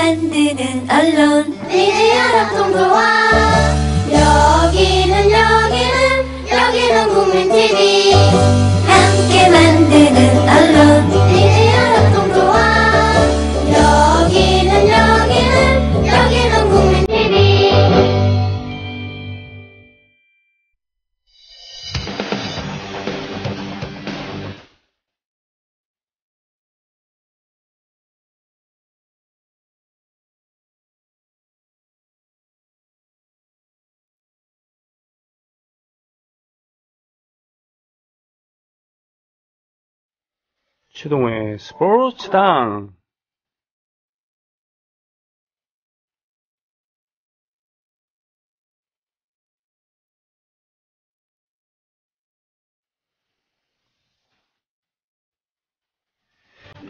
만드는 언론 미디어 통도와 여기는 국민TV 함께 만드는 언론 미디어 통도와 여기는 국민TV. 최동호의 스포츠당.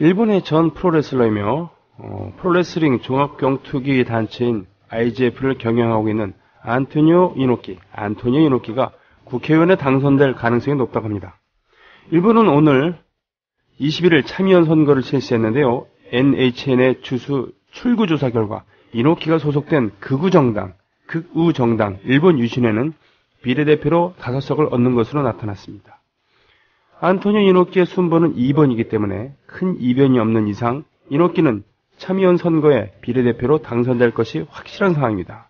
일본의 전 프로레슬러이며 프로레슬링 종합격투기 단체인 IGF를 경영하고 있는 안토니오 이노키가 국회의원에 당선될 가능성이 높다고 합니다. 일본은 오늘 21일 참의원 선거를 실시했는데요. NHN의 출구 조사 결과 이노키가 소속된 극우정당 일본 유신회는 비례대표로 5석을 얻는 것으로 나타났습니다. 안토니오 이노키의 순번은 2번이기 때문에 큰 이변이 없는 이상 이노키는 참의원 선거에 비례대표로 당선될 것이 확실한 상황입니다.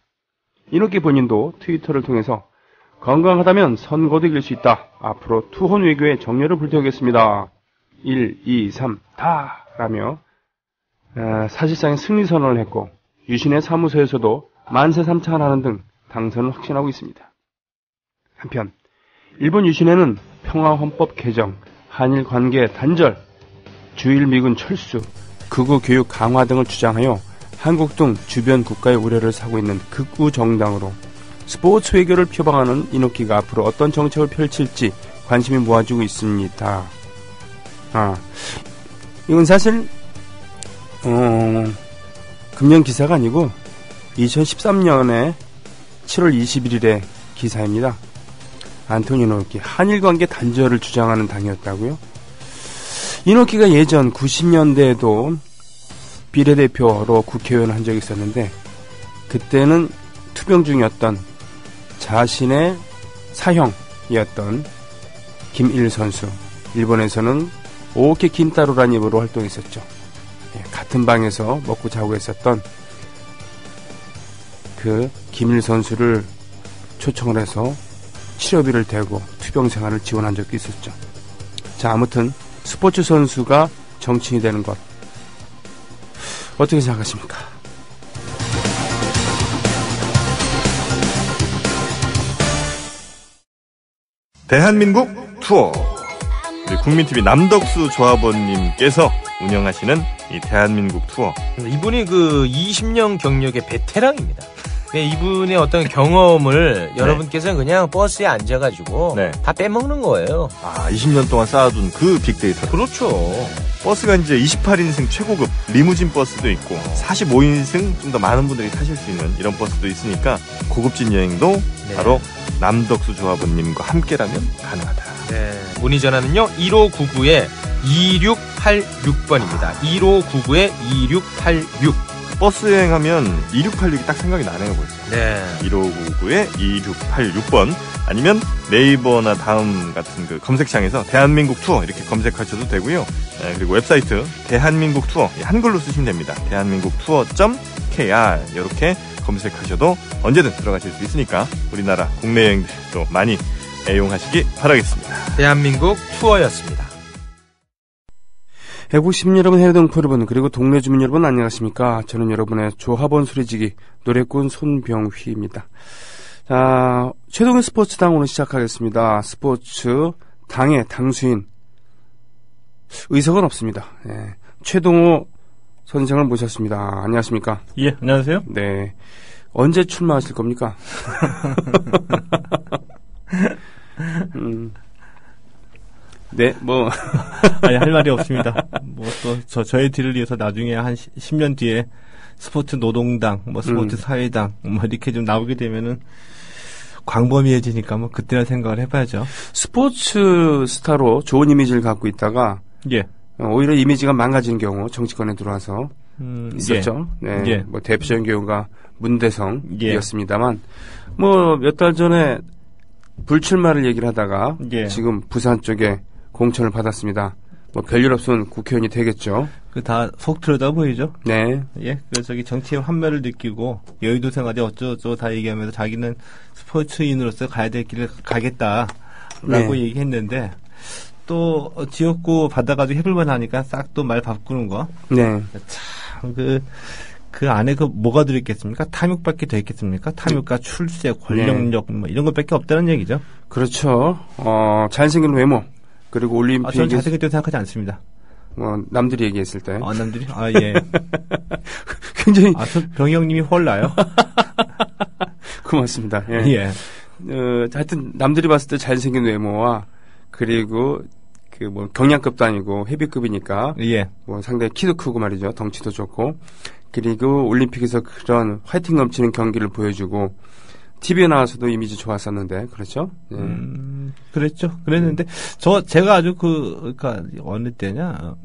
이노키 본인도 트위터를 통해서 건강하다면 선거도 이길 수 있다. 앞으로 투혼 외교에 정렬을 불태우겠습니다. 1, 2, 3, 다! 라며 사실상의 승리 선언을 했고 유신의 사무소에서도 만세 삼창하는 등 당선을 확신하고 있습니다. 한편 일본 유신회는 평화헌법 개정, 한일 관계 단절, 주일 미군 철수, 극우 교육 강화 등을 주장하여 한국 등 주변 국가의 우려를 사고 있는 극우 정당으로 스포츠 외교를 표방하는 이노키가 앞으로 어떤 정책을 펼칠지 관심이 모아지고 있습니다. 이건 사실 금년 기사가 아니고 2013년에 7월 21일의 기사입니다. 안토니오 이노키 한일 관계 단절을 주장하는 당이었다고요? 이노키가 예전 90년대에도 비례대표로 국회의원을 한 적이 있었는데 그때는 투병 중이었던 자신의 사형이었던 김일 선수, 일본에서는 오케 긴타로라는 이름으로 활동했었죠. 같은 방에서 먹고 자고 했었던 그 김일 선수를 초청을 해서 치료비를 대고 투병 생활을 지원한 적도 있었죠. 자, 아무튼 스포츠 선수가 정치인이 되는 것 어떻게 생각하십니까? 대한민국 투어. 우리 국민TV 남덕수 조합원님께서 운영하시는 이 대한민국 투어. 이분이 그 20년 경력의 베테랑입니다. 이분의 어떤 경험을 여러분께서는 그냥 버스에 앉아가지고 다 빼먹는 거예요. 20년 동안 쌓아둔 그 빅데이터. 그렇죠. 버스가 이제 28인승 최고급 리무진 버스도 있고 45인승 좀 더 많은 분들이 타실 수 있는 이런 버스도 있으니까 고급진 여행도 바로 남덕수 조합원님과 함께라면 가능하다. 문의 전화는요 1599-2686번입니다. 1599-2686. 버스 여행하면 2686이 딱 생각이 나네요 벌써. 1599-2686번 아니면 네이버나 다음 같은 그 검색창에서 대한민국 투어 이렇게 검색하셔도 되고요. 그리고 웹사이트 대한민국 투어 한글로 쓰시면 됩니다. 대한민국 투어.kr 이렇게 검색하셔도 언제든 들어가실 수 있으니까 우리나라 국내 여행들도 많이 애용하시기 바라겠습니다. 대한민국 투어였습니다. 애국 시민 여러분, 해외 동포 여러분, 그리고 동네 주민 여러분 안녕하십니까? 저는 여러분의 조합원 소리지기 노래꾼 손병휘입니다. 자, 최동의 스포츠당 오늘 시작하겠습니다. 스포츠 당의 당수인 의석은 없습니다. 최동호 선생을 모셨습니다. 안녕하십니까? 예, 안녕하세요. 네. 언제 출마하실 겁니까? 네, 아니, 할 말이 없습니다. 저의 뒤를 이어서 나중에 한 10년 뒤에 스포츠 노동당, 스포츠 사회당, 이렇게 좀 나오게 되면은 광범위해지니까 그때나 생각을 해봐야죠. 스포츠 스타로 좋은 이미지를 갖고 있다가, 오히려 이미지가 망가지는 경우, 정치권에 들어와서, 있었죠. 네. 예. 뭐 대표적인 경우가 문대성이었습니다만 뭐 몇 달 전에 불출마를 얘기를 하다가 예. 지금 부산 쪽에 공천을 받았습니다. 뭐 별일 없으면 국회의원이 되겠죠. 그 다 속 들여다 보이죠? 네. 예. 그래서 저기 정치의 환멸을 느끼고 여의도 생활에 어쩌고저쩌고 다 얘기하면서 자기는 스포츠인으로서 가야 될 길을 가겠다라고 네. 얘기했는데 또 지역구 받아가지고 해볼만 하니까 싹 또 말 바꾸는 거. 네. 참 그 안에 그 뭐가 들어있겠습니까? 탐욕밖에 더 있겠습니까? 탐욕과 출세, 권력력 뭐 이런 것밖에 없다는 얘기죠. 그렇죠. 잘생긴 외모 그리고 올림픽 저는 잘생겼다고 생각하지 않습니다. 남들이 얘기했을 때 남들이? 예. 굉장히 병희 형님이 홀라요. 고맙습니다. 예. 예. 하여튼 남들이 봤을 때 잘생긴 외모와 그리고 그 뭐 경량급도 아니고 헤비급이니까 예. 뭐 상당히 키도 크고 말이죠. 덩치도 좋고 그리고 올림픽에서 그런 화이팅 넘치는 경기를 보여주고 TV에 나와서도 이미지 좋았었는데 그렇죠? 예. 그랬죠. 그랬는데 제가 아주 그러니까 어느 때냐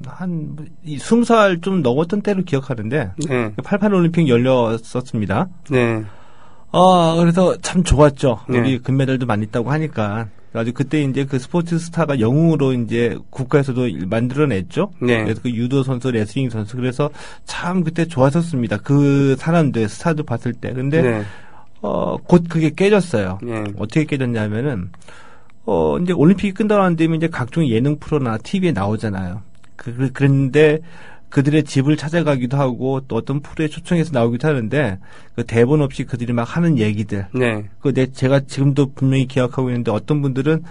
한 20살 좀 넘었던 때를 기억하는데 네. 88 올림픽 열렸었습니다. 네. 그래서 참 좋았죠. 네. 우리 금메달도 많이 있다고 하니까. 아주 그때 이제 그 스포츠 스타가 영웅으로 이제 국가에서도 만들어냈죠. 네. 그래서 그 유도 선수, 레슬링 선수. 그래서 참 그때 좋았었습니다. 그 사람들 스타도 봤을 때. 근데 네. 곧 그게 깨졌어요. 네. 어떻게 깨졌냐면은 이제 올림픽이 끝나고 난 다음에 이제 각종 예능 프로나 TV에 나오잖아요. 그런데 그들의 집을 찾아가기도 하고 또 어떤 프로에 초청해서 나오기도 하는데 그 대본 없이 그들이 막 하는 얘기들. 네. 제가 지금도 분명히 기억하고 있는데 어떤 분들은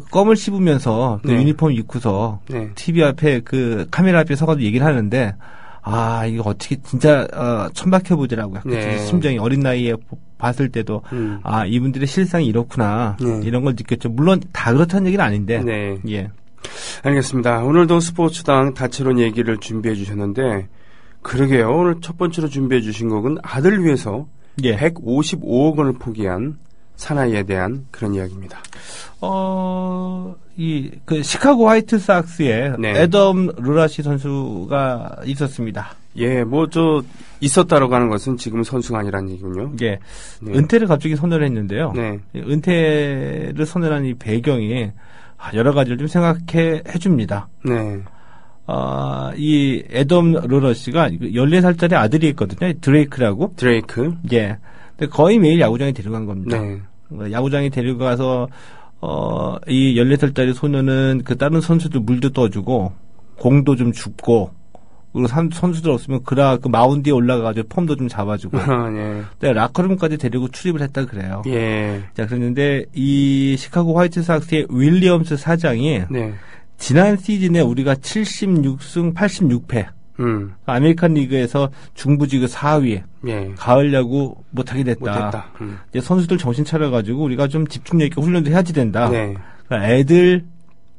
껌을 씹으면서 또 네. 유니폼 입고서 네. TV 앞에 그 카메라 앞에 서가지고 얘기를 하는데 이거 어떻게 진짜 천박해보더라고요. 네. 심정이 어린 나이에 봤을 때도 이분들의 실상이 이렇구나 네. 이런 걸 느꼈죠. 물론 다 그렇다는 얘기는 아닌데. 네. 예. 알겠습니다. 오늘도 스포츠당 다채로운 얘기를 준비해 주셨는데 그러게요. 오늘 첫 번째로 준비해 주신 곡은 아들을 위해서 예. 155억 원을 포기한 사나이에 대한 그런 이야기입니다. 그 시카고 화이트삭스에 네. 애덤 루라시 선수가 있었습니다. 예, 있었다라고 하는 것은 지금 선수가 아니라는 얘기군요. 예. 네. 은퇴를 갑자기 선언을 했는데요. 네. 은퇴를 선언한 이 배경이 여러 가지를 좀 생각해 줍니다. 네. 이 애덤 루러시가 14살짜리 아들이 있거든요. 드레이크라고. 드레이크. 예. 근데 거의 매일 야구장에 데려간 겁니다. 네. 야구장에 데리고 가서 이 14살짜리 소녀는 그 다른 선수들 물도 떠주고 공도 좀 줍고 그리고 선수들 없으면 그 마운드에 올라가가지고 폼도 좀 잡아주고 네. 네, 라커룸까지 데리고 출입을 했다 그래요. 예. 자, 그랬는데 이 시카고 화이트삭스의 윌리엄스 사장이 네. 지난 시즌에 우리가 76승 86패 아메리칸 리그에서 중부지구 4위 예. 가을 야구 못하게 됐다. 이제 선수들 정신 차려가지고 우리가 좀 집중력 있게 훈련도 해야지 된다. 네. 그러니까 애들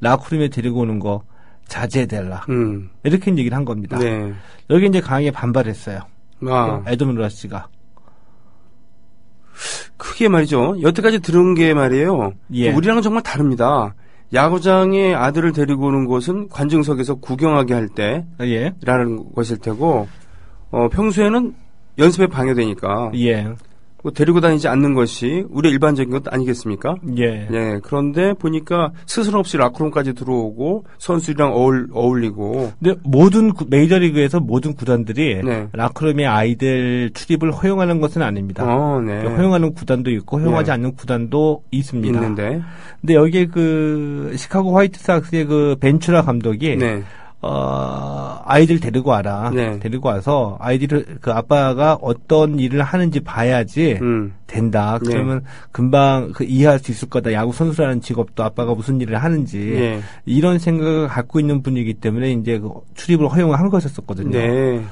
라커룸에 데리고 오는 거 자제해달라. 이렇게 얘기를 한 겁니다. 네. 여기 이제 강하게 반발했어요. 애덤 루라시가. 크게 말이죠. 여태까지 들은 게 말이에요. 예. 우리랑은 정말 다릅니다. 야구장에 아들을 데리고 오는 곳은 관중석에서 구경하게 할 때라는 것일 테고 평소에는 연습에 방해되니까 예. 데리고 다니지 않는 것이 우리의 일반적인 것 아니겠습니까? 예. 예. 그런데 보니까 스스럼 없이 라커룸까지 들어오고 선수들이랑 어울리고. 근데 메이저리그에서 모든 구단들이 네. 라커룸에 아이들 출입을 허용하는 것은 아닙니다. 네. 허용하는 구단도 있고 허용하지 네. 않는 구단도 있습니다. 있는데. 근데 여기에 그 시카고 화이트삭스의 그 벤츄라 감독이 네. 아이들 데리고 와라. 네. 데리고 와서 아이들을 그 아빠가 어떤 일을 하는지 봐야지 된다. 그러면 금방 이해할 수 있을 거다. 야구 선수라는 직업도 아빠가 무슨 일을 하는지 네. 이런 생각을 갖고 있는 분이기 때문에 이제 그 출입을 허용한 것이었거든요. 네.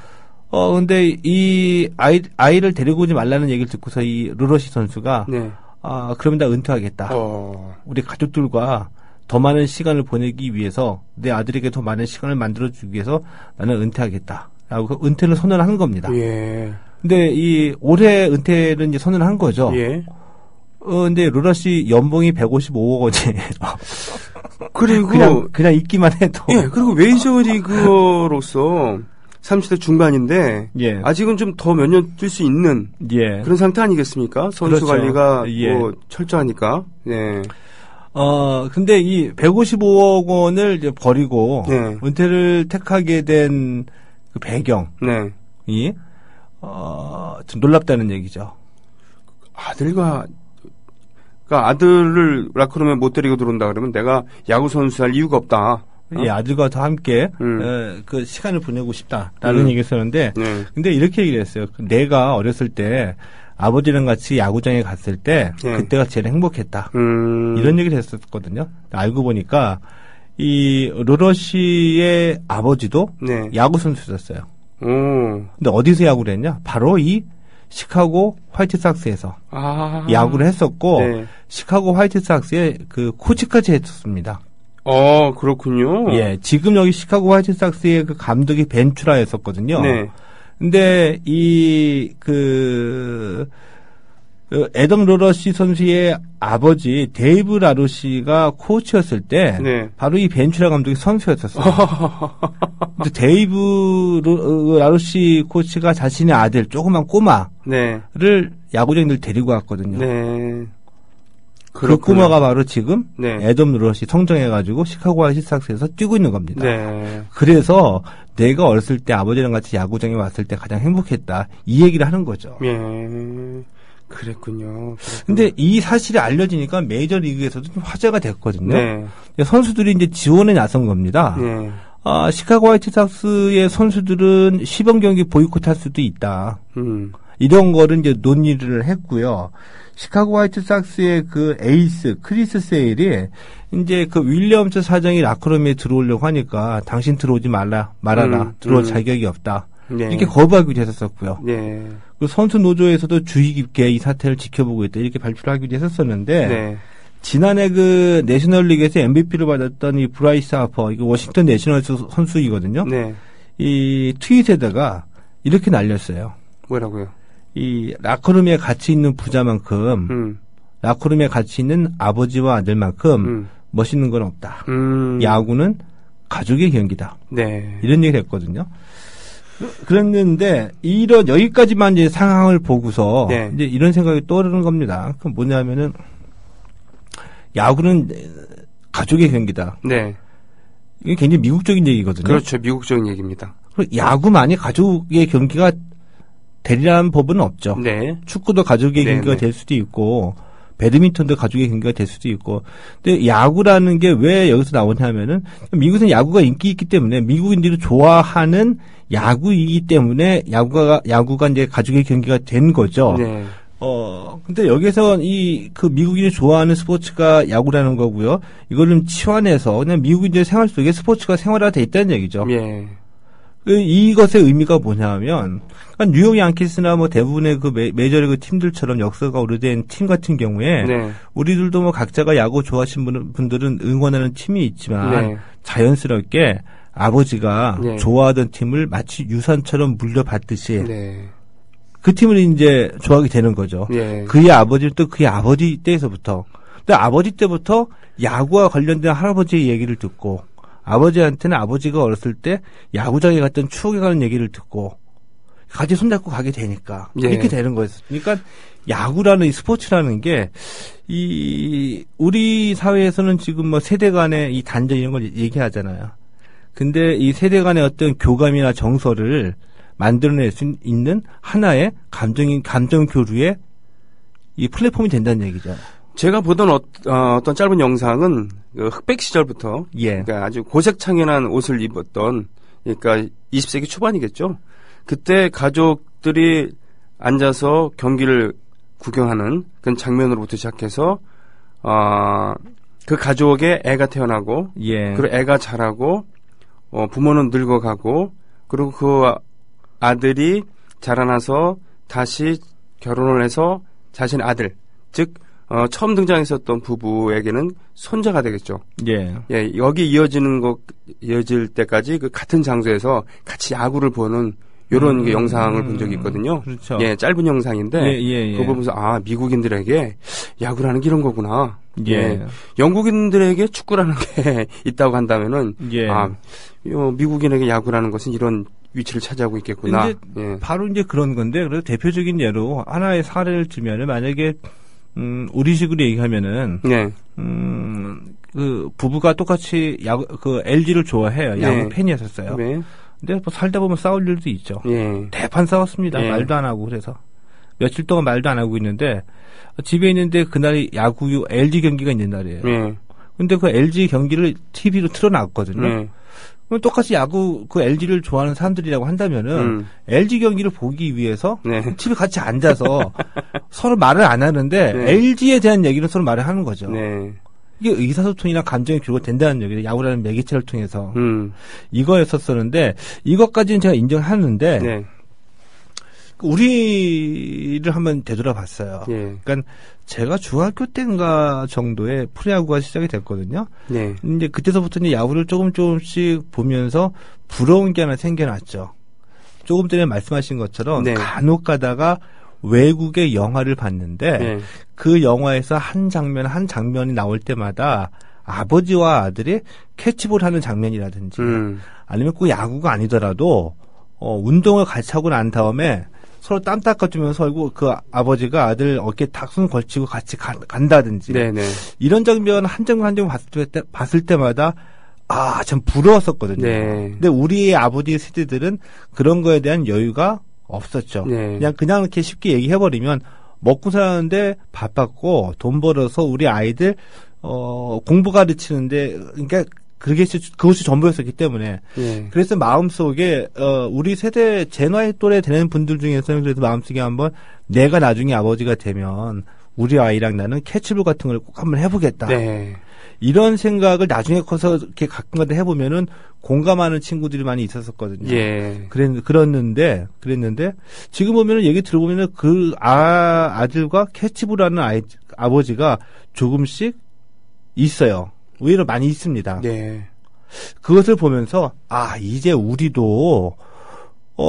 근데 이 아이를 데리고 오지 말라는 얘기를 듣고서 이 루러시 선수가 네. 그러면 나 은퇴하겠다. 우리 가족들과 더 많은 시간을 보내기 위해서 내 아들에게 더 많은 시간을 만들어주기 위해서 나는 은퇴하겠다. 라고 은퇴를 선언한 겁니다. 예. 근데 이 올해 은퇴를 이제 선언한 거죠. 예. 근데 루러시 연봉이 155억 원이에요. 그리고 그냥 있기만 해도. 예. 그리고 메이저리그로서 30대 중반인데 예. 아직은 좀 더 몇 년 뛸 수 있는 예. 그런 상태 아니겠습니까? 선수 그렇죠. 관리가 예. 뭐 철저하니까. 네. 근데 이 155억 원을 이제 버리고 네. 은퇴를 택하게 된 그 배경이 네. 좀 놀랍다는 얘기죠. 그러니까 아들을 라크룸에 못 데리고 들어온다 그러면 내가 야구 선수 할 이유가 없다. 예, 아들과 더 함께 그 시간을 보내고 싶다라는 얘기였었는데, 네. 근데 이렇게 얘기를 했어요. 내가 어렸을 때 아버지랑 같이 야구장에 갔을 때 네. 그때가 제일 행복했다. 이런 얘기를 했었거든요. 알고 보니까 이 르러시의 아버지도 네. 야구 선수였어요. 오. 근데 어디서 야구를 했냐? 바로 이 시카고 화이트삭스에서 야구를 했었고 네. 시카고 화이트삭스의 그 코치까지 했었습니다. 그렇군요. 예, 지금 여기 시카고 화이트삭스의 그 감독이 벤츄라였었거든요. 네. 근데 애덤 르러시 선수의 아버지 데이브 라루시가 코치였을 때 네. 바로 이 벤츄라 감독이 선수였었어요. 근데 데이브 라루시 코치가 자신의 아들 조그만 꼬마를 네. 야구장들 데리고 왔거든요. 네. 그 꼬마가 바로 지금 네. 애덤 르러시 성장해가지고 시카고 화이트삭스에서 뛰고 있는 겁니다. 네. 그래서 내가 어렸을 때 아버지랑 같이 야구장에 왔을 때 가장 행복했다. 이 얘기를 하는 거죠. 예. 그랬군요. 근데 이 사실이 알려지니까 메이저리그에서도 좀 화제가 됐거든요. 네. 선수들이 이제 지원에 나선 겁니다. 네. 시카고 화이트삭스의 선수들은 시범 경기 보이콧할 수도 있다. 이런 거를 이제 논의를 했고요. 시카고 화이트삭스의 그 에이스 크리스 세일이 이제 그 윌리엄스 사장이 라크룸에 들어오려고 하니까 당신 들어오지 말아라. 들어올 자격이 없다. 네. 이렇게 거부하기도 했었고요. 네. 그 선수 노조에서도 주의 깊게 이 사태를 지켜보고 있다. 이렇게 발표를 하기도 했었었는데 네. 지난해 그 내셔널리그에서 MVP를 받았던 이 브라이스 하퍼, 이거 워싱턴 내셔널스 선수이거든요. 네. 이 트윗에다가 이렇게 날렸어요. 뭐라고요? 이 라커룸에 같이 있는 부자만큼 라커룸에 같이 있는 아버지와 아들만큼 멋있는 건 없다. 야구는 가족의 경기다. 네. 이런 얘기를 했거든요. 그랬는데 여기까지만 이제 상황을 보고서 네. 이제 이런 생각이 떠오르는 겁니다. 그 뭐냐면은 야구는 가족의 경기다. 네. 이게 굉장히 미국적인 얘기거든요. 그렇죠. 미국적인 얘기입니다. 야구만이 가족의 경기가 되리라는 법은 없죠. 네. 축구도 가족의 네, 경기가 네. 될 수도 있고 배드민턴도 가족의 경기가 될 수도 있고. 근데 야구라는 게 왜 여기서 나오냐면은 미국에서는 야구가 인기 있기 때문에 미국인들이 좋아하는 야구이기 때문에 야구가 이제 가족의 경기가 된 거죠. 네. 근데 여기서 그 미국인이 좋아하는 스포츠가 야구라는 거고요. 이걸 좀 치환해서 그냥 미국인들의 생활 속에 스포츠가 생활화돼 있다는 얘기죠. 예. 이것의 의미가 뭐냐면, 그러니까 뉴욕 양키스나 뭐 대부분의 그 메이저리그 팀들처럼 역사가 오래된 팀 같은 경우에, 네. 우리들도 뭐 각자가 야구 좋아하시는 분들은 응원하는 팀이 있지만, 네. 자연스럽게 아버지가 네. 좋아하던 팀을 마치 유산처럼 물려받듯이, 네. 그 팀을 이제 좋아하게 되는 거죠. 네. 그의 아버지는 또 그의 아버지 때에서부터. 근데 아버지 때부터 야구와 관련된 할아버지의 얘기를 듣고, 아버지한테는 아버지가 어렸을 때 야구장에 갔던 추억에 관한 얘기를 듣고 같이 손잡고 가게 되니까 예. 이렇게 되는 거였어요. 그러니까 야구라는 이 스포츠라는 게 우리 사회에서는 지금 뭐 세대 간의 이 단절 이런 걸 얘기하잖아요. 근데 이 세대 간의 어떤 교감이나 정서를 만들어낼 수 있는 하나의 감정 교류의 이 플랫폼이 된다는 얘기죠. 제가 보던 어떤 짧은 영상은 그 흑백 시절부터 예. 그러니까 아주 고색창연한 옷을 입었던 그러니까 20세기 초반이겠죠. 그때 가족들이 앉아서 경기를 구경하는 그런 장면으로부터 시작해서 그 가족에 애가 태어나고 예. 그리고 애가 자라고 부모는 늙어가고 그리고 그 아들이 자라나서 다시 결혼을 해서 자신의 아들 즉 처음 등장했었던 부부에게는 손자가 되겠죠. 예. 예, 여기 이어질 때까지 그 같은 장소에서 같이 야구를 보는 요런 그 영상을 본 적이 있거든요. 그렇죠. 예, 짧은 영상인데 예. 그거 보면서 미국인들에게 야구라는 게 이런 거구나. 예. 영국인들에게 축구라는 게 있다고 한다면은 예. 미국인에게 야구라는 것은 이런 위치를 차지하고 있겠구나. 이제 바로 이제 그런 건데, 그래서 대표적인 예로 하나의 사례를 들면은 만약에 우리식으로 얘기하면은 그 부부가 똑같이 그 LG를 좋아해요. 야구 팬이었었어요. 네. 근데 뭐 살다 보면 싸울 일도 있죠. 대판 싸웠습니다. 말도 안 하고 그래서 며칠 동안 말도 안 하고 있는데 집에 있는데 그날이 야구 LG 경기가 있는 날이에요. 근데 그 LG 경기를 TV로 틀어놨거든요. 그럼 똑같이 야구 그 LG를 좋아하는 사람들이라고 한다면은 LG 경기를 보기 위해서 집에 같이 앉아서 서로 말을 안 하는데 LG에 대한 얘기는 서로 말을 하는 거죠. 이게 의사소통이나 감정이 교류가 된다는 얘기예요. 야구라는 매개체를 통해서. 이거였었었는데 이것까지는 제가 인정하는데 우리를 한번 되돌아봤어요. 그러니까 제가 중학교 때인가 정도에 프로야구가 시작이 됐거든요. 근데 그때서부터 이제 야구를 조금씩 보면서 부러운 게 하나 생겨났죠. 조금 전에 말씀하신 것처럼 간혹 가다가 외국의 영화를 봤는데 그 영화에서 한 장면이 나올 때마다 아버지와 아들이 캐치볼 하는 장면이라든지 아니면 꼭 야구가 아니더라도 운동을 같이 하고 난 다음에 서로 땀 닦아주면서 그 아버지가 아들 어깨에 탁 손 걸치고 같이 간다든지 이런 장면 한 장면 봤을 때마다 참 부러웠었거든요. 근데 우리의 아버지 세대들은 그런 거에 대한 여유가 없었죠. 그냥 이렇게 쉽게 얘기해버리면 먹고 사는데 바빴고 돈 벌어서 우리 아이들 공부 가르치는데 그러니까 그것이 전부였었기 때문에 그래서 마음속에 우리 세대 제 나이 또래 되는 분들 중에서는 그래서 마음속에 한번 내가 나중에 아버지가 되면 우리 아이랑 나는 캐치볼 같은 걸 꼭 한번 해보겠다. 이런 생각을 나중에 커서 이렇게 가끔가다 해보면은 공감하는 친구들이 많이 있었었거든요. 그랬는데 지금 보면은 얘기 들어보면은 그 아들과 캐치볼하는 아버지가 조금씩 있어요. 의외로 많이 있습니다. 그것을 보면서 이제 우리도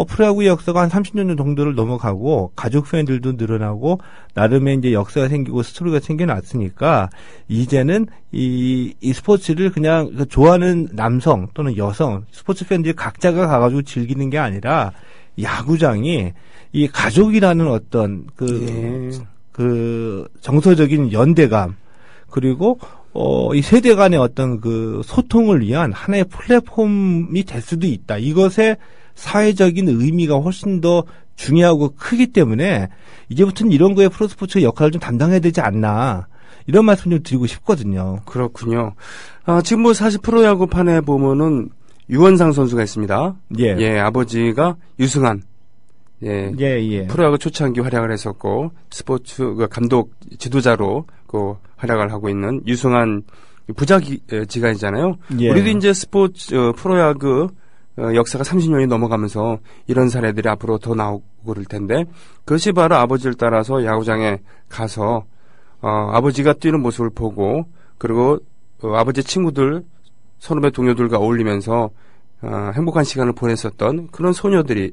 프로야구의 역사가 한 30년 정도를 넘어가고 가족 팬들도 늘어나고 나름의 이제 역사가 생기고 스토리가 생겨났으니까 이제는 이 스포츠를 그냥 좋아하는 남성 또는 여성 스포츠 팬들이 각자가 가가지고 즐기는 게 아니라 야구장이 이 가족이라는 어떤 그 정서적인 연대감 그리고 이 세대 간의 어떤 그 소통을 위한 하나의 플랫폼이 될 수도 있다. 이것의 사회적인 의미가 훨씬 더 중요하고 크기 때문에 이제부터는 이런 거에 프로스포츠의 역할을 좀 담당해야 되지 않나. 이런 말씀 좀 드리고 싶거든요. 그렇군요. 지금 뭐 사실 프로야구판에 보면은 유원상 선수가 있습니다. 아버지가 유승환. 프로야구 초창기 활약을 했었고 스포츠 감독 지도자로 그 활약을 하고 있는 유승환 부자지간이잖아요. 우리도 이제 스포츠 프로야구 역사가 30년이 넘어가면서 이런 사례들이 앞으로 더 나오고 그럴 텐데 그것이 바로 아버지를 따라서 야구장에 가서 아버지가 뛰는 모습을 보고 그리고 아버지 친구들 선후배 동료들과 어울리면서 행복한 시간을 보냈었던 그런 소년들이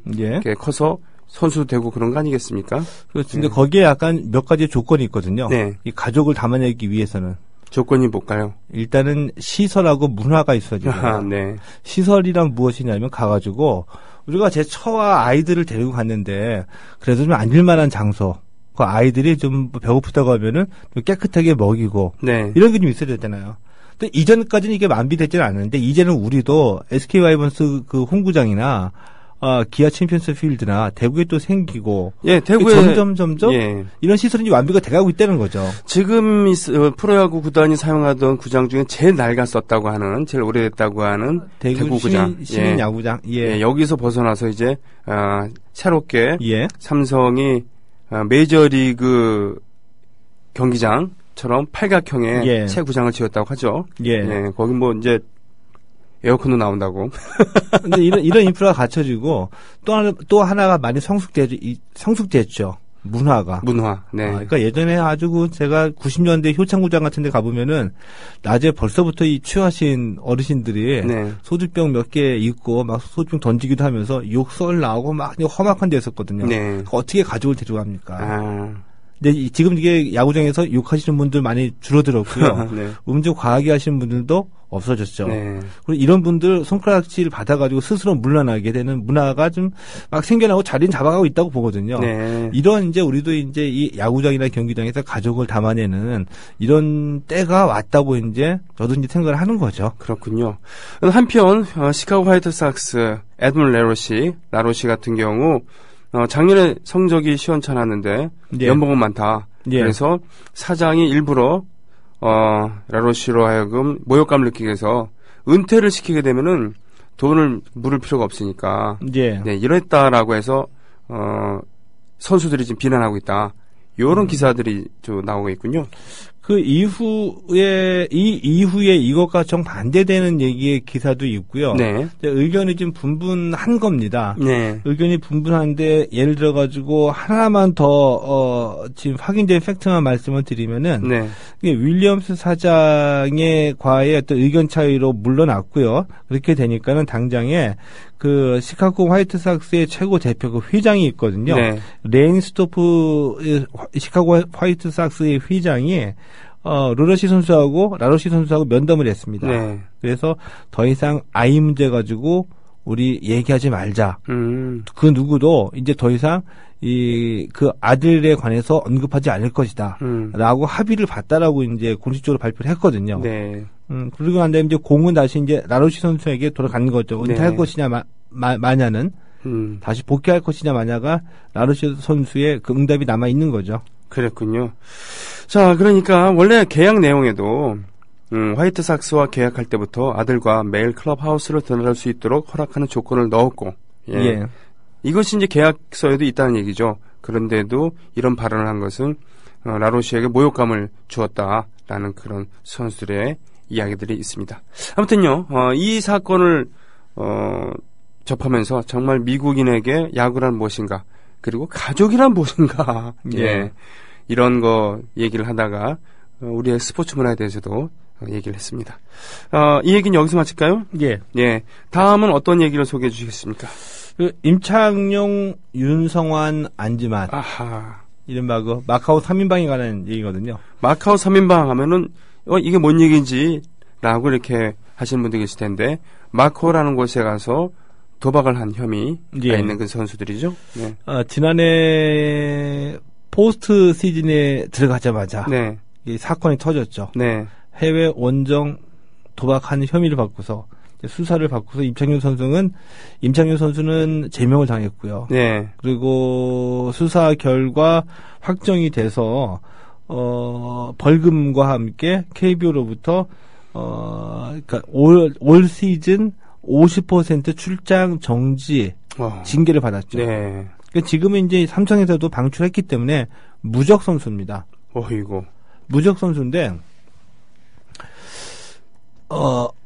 이렇게 커서 선수 되고 그런 거 아니겠습니까? 그렇습니다. 거기에 약간 몇 가지 조건이 있거든요. 이 가족을 담아내기 위해서는. 조건이 뭘까요? 일단은 시설하고 문화가 있어야 돼요. 시설이란 무엇이냐면 가가지고 우리가 제 처와 아이들을 데리고 갔는데 그래도 좀 앉을만한 장소. 그 아이들이 좀 배고프다고 하면은 좀 깨끗하게 먹이고 이런 게 좀 있어야 되잖아요. 근데 이전까지는 이게 완비되지는 않았는데 이제는 우리도 SK 와이번스 그 홈구장이나 기아 챔피언스 필드나 대구에 또 생기고 대구에 점점 이런 시설이 완비가 돼가고 있다는 거죠. 지금 프로야구 구단이 사용하던 구장 중에 제일 낡았었다고 하는 제일 오래됐다고 하는 대구 구장 시민 야구장 여기서 벗어나서 이제 새롭게 삼성이 메이저리그 경기장처럼 팔각형의 새 구장을 지었다고 하죠. 거기 뭐 이제 에어컨도 나온다고. 근데 이런 인프라가 갖춰지고 또 하나가 많이 성숙됐죠. 문화. 그러니까 예전에 아주 제가 90년대 효창구장 같은 데 가보면은 낮에 벌써부터 이 취하신 어르신들이 소주병 몇 개 있고 막 소주병 던지기도 하면서 욕설 나오고 막 험악한 데였었거든요. 어떻게 가족을 데려갑니까? 근데 지금 이게 야구장에서 욕하시는 분들 많이 줄어들었고요. 네. 음주 과하게 하시는 분들도 없어졌죠. 네. 그리고 이런 분들 손가락질 받아가지고 스스로 물러나게 되는 문화가 좀 막 생겨나고 자리는 잡아가고 있다고 보거든요. 네. 이런 이제 우리도 이제 이 야구장이나 경기장에서 가족을 담아내는 이런 때가 왔다고 이제 저도 이제 생각을 하는 거죠. 그렇군요. 한편 시카고 화이트삭스 에드문 라로시 같은 경우 작년에 성적이 시원찮았는데 예. 연봉은 많다. 예. 그래서 사장이 일부러 라로시로 하여금 모욕감을 느끼게 해서 은퇴를 시키게 되면은 돈을 물을 필요가 없으니까 예. 네, 이랬다라고 해서 선수들이 지금 비난하고 있다. 이런 기사들이 좀 나오고 있군요. 그 이후에 이것과 정반대되는 얘기의 기사도 있고요. 네. 의견이 좀 분분한 겁니다. 네. 의견이 분분한데 예를 들어 가지고 하나만 더 지금 확인된 팩트만 말씀을 드리면은 네. 윌리엄스 사장의 과의 어떤 의견 차이로 물러났고요. 그렇게 되니까는 당장에 그 시카고 화이트삭스의 최고 대표 그 회장이 있거든요. 네. 레인스토프 시카고 화이트삭스의 회장이 라로시 선수하고 면담을 했습니다. 네. 그래서 더 이상 아이 문제 가지고 우리 얘기하지 말자. 그 누구도 이제 더 이상 그 아들에 관해서 언급하지 않을 것이다. 라고 합의를 봤다라고 이제 공식적으로 발표를 했거든요. 네. 그리고 난 다음에 이제 공은 다시 이제 라로시 선수에게 돌아가는 거죠. 은퇴할 네. 것이냐 마냐는 다시 복귀할 것이냐 마냐가 라로시 선수의 그 응답이 남아 있는 거죠. 그랬군요. 자, 그러니까 원래 계약 내용에도 화이트삭스와 계약할 때부터 아들과 매일 클럽하우스를 드나들 수 있도록 허락하는 조건을 넣었고, 예. 예. 이것이 이제 계약서에도 있다는 얘기죠. 그런데도 이런 발언을 한 것은 라로시에게 모욕감을 주었다라는 그런 선수들의 이야기들이 있습니다. 아무튼요, 이 사건을 접하면서 정말 미국인에게 야구란 무엇인가, 그리고 가족이란 무엇인가, 예. 이런 거 얘기를 하다가 우리의 스포츠 문화에 대해서도 얘기를 했습니다. 이 얘기는 여기서 마칠까요? 예. 예. 다음은 어떤 얘기를 소개해 주시겠습니까? 그 임창용, 윤성환, 안지만. 아하. 이른바 그 마카오 3인방에 관한 얘기거든요. 마카오 3인방 하면은 이게 뭔 얘기인지 라고 이렇게 하시는 분들 계실 텐데 마카오라는 곳에 가서 도박을 한 혐의가 예. 있는 그 선수들이죠. 네. 지난해 포스트 시즌에 들어가자마자 네. 이 사건이 터졌죠. 네. 해외 원정 도박한 혐의를 받고서 수사를 받고서 임창용 선수는 제명을 당했고요. 네. 그리고 수사 결과 확정이 돼서 벌금과 함께 KBO로부터 그러니까 올 시즌 50% 출장 정지 징계를 받았죠. 네. 그러니까 지금은 이제 삼성에서도 방출했기 때문에 무적 선수입니다. 어이고. 무적 선수인데